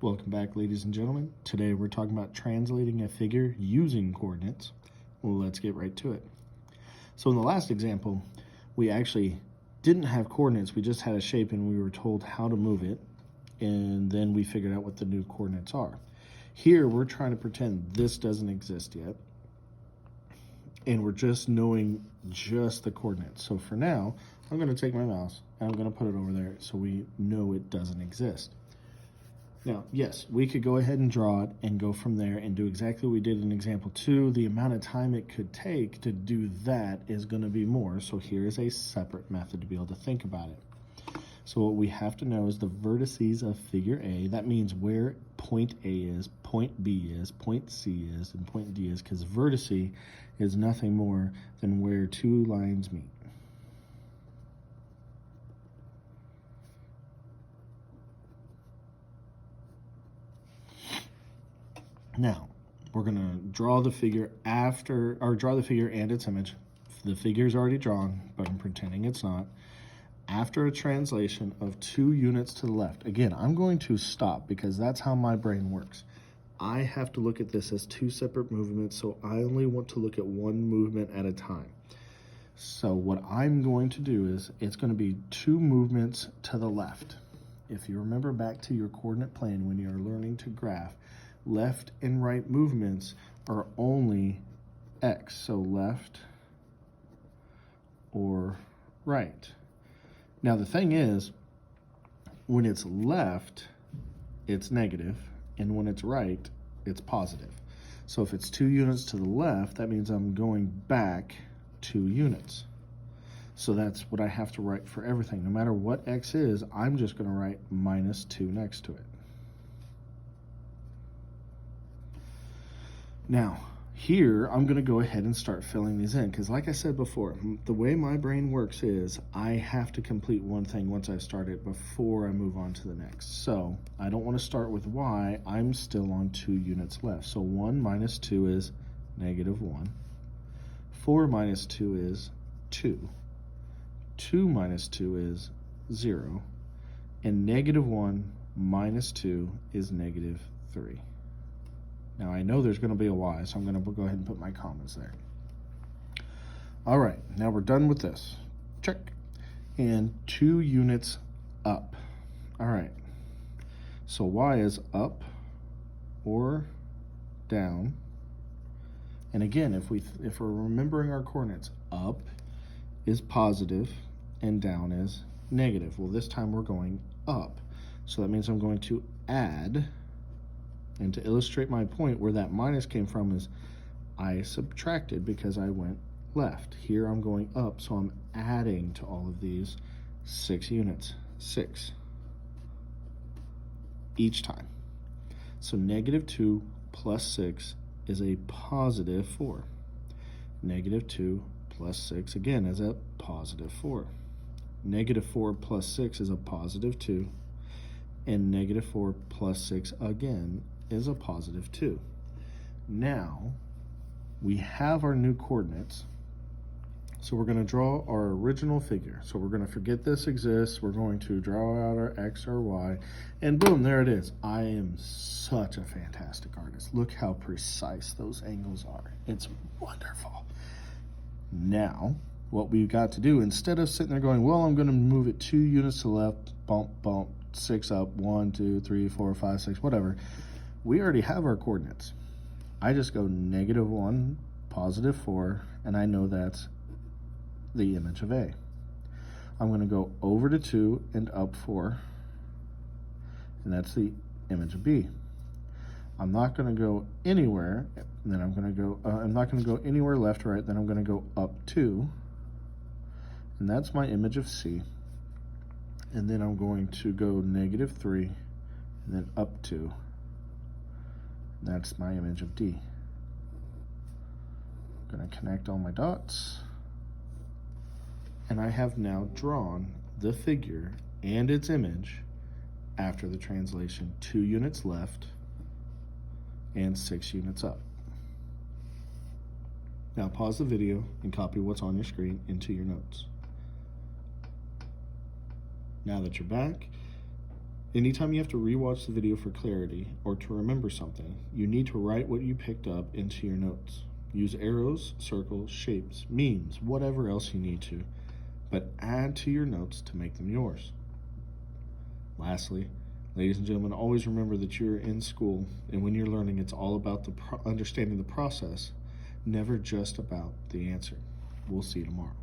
Welcome back, ladies and gentlemen. Today we're talking about translating a figure using coordinates. Well, let's get right to it. So in the last example, we actually didn't have coordinates, we just had a shape and we were told how to move it, and then we figured out what the new coordinates are. Here we're trying to pretend this doesn't exist yet, and we're just knowing just the coordinates. So for now, I'm going to take my mouse and I'm going to put it over there so we know it doesn't exist. Now, yes, we could go ahead and draw it and go from there and do exactly what we did in example 2. The amount of time it could take to do that is going to be more. So here is a separate method to be able to think about it. So what we have to know is the vertices of figure A. That means where point A is, point B is, point C is, and point D is, because vertice is nothing more than where two lines meet. Now, we're going to draw the figure draw the figure and its image. The figure is already drawn, but I'm pretending it's not. After a translation of 2 units to the left. Again, I'm going to stop because that's how my brain works. I have to look at this as 2 separate movements, so I only want to look at one movement at a time. So what I'm going to do is, it's going to be 2 movements to the left. If you remember back to your coordinate plane when you're learning to graph, left and right movements are only x, so left or right. Now the thing is, when it's left, it's negative, and when it's right, it's positive. So if it's 2 units to the left, that means I'm going back 2 units. So that's what I have to write for everything. No matter what x is, I'm just going to write minus 2 next to it. Now, here, I'm going to go ahead and start filling these in, because like I said before, the way my brain works is I have to complete one thing once I've started before I move on to the next. So I don't want to start with y. I'm still on 2 units left. So 1 minus 2 is negative 1. 4 minus 2 is 2. 2 minus 2 is 0. And negative 1 minus 2 is negative 3. Now I know there's going to be a y, so I'm going to go ahead and put my commas there. All right, now we're done with this. Check. And 2 units up. All right, so y is up or down. And again, if we're remembering our coordinates, up is positive and down is negative. Well, this time we're going up. So that means I'm going to add. And to illustrate my point, where that minus came from is I subtracted because I went left. Here I'm going up, so I'm adding to all of these 6 units. 6 each time. So negative 2 plus 6 is a positive 4. Negative 2 plus 6, again, is a positive 4. Negative 4 plus 6 is a positive 2. And negative 4 plus 6, again, is a positive 2. Now, we have our new coordinates, so we're going to draw our original figure. So we're going to forget this exists, we're going to draw out our x or y, and boom, there it is. I am such a fantastic artist. Look how precise those angles are. It's wonderful. Now, what we've got to do, instead of sitting there going, well, I'm going to move it 2 units to the left, bump, bump, 6 up, 1, 2, 3, 4, 5, 6, whatever. We already have our coordinates. I just go negative 1, positive 4, and I know that's the image of A. I'm going to go over to 2 and up 4, and that's the image of B. I'm not going to go anywhere, and then I'm not going to go anywhere left or right, then I'm going to go up 2, and that's my image of C. And then I'm going to go negative 3, and then up 2. That's my image of D. I'm going to connect all my dots. And I have now drawn the figure and its image after the translation. 2 units left and 6 units up. Now pause the video and copy what's on your screen into your notes. Now that you're back, Anytime you have to rewatch the video for clarity or to remember something, you need to write what you picked up into your notes. Use arrows, circles, shapes, memes, whatever else you need to, but add to your notes to make them yours. Lastly, ladies and gentlemen, always remember that you're in school, and when you're learning, it's all about understanding the process, never just about the answer. We'll see you tomorrow.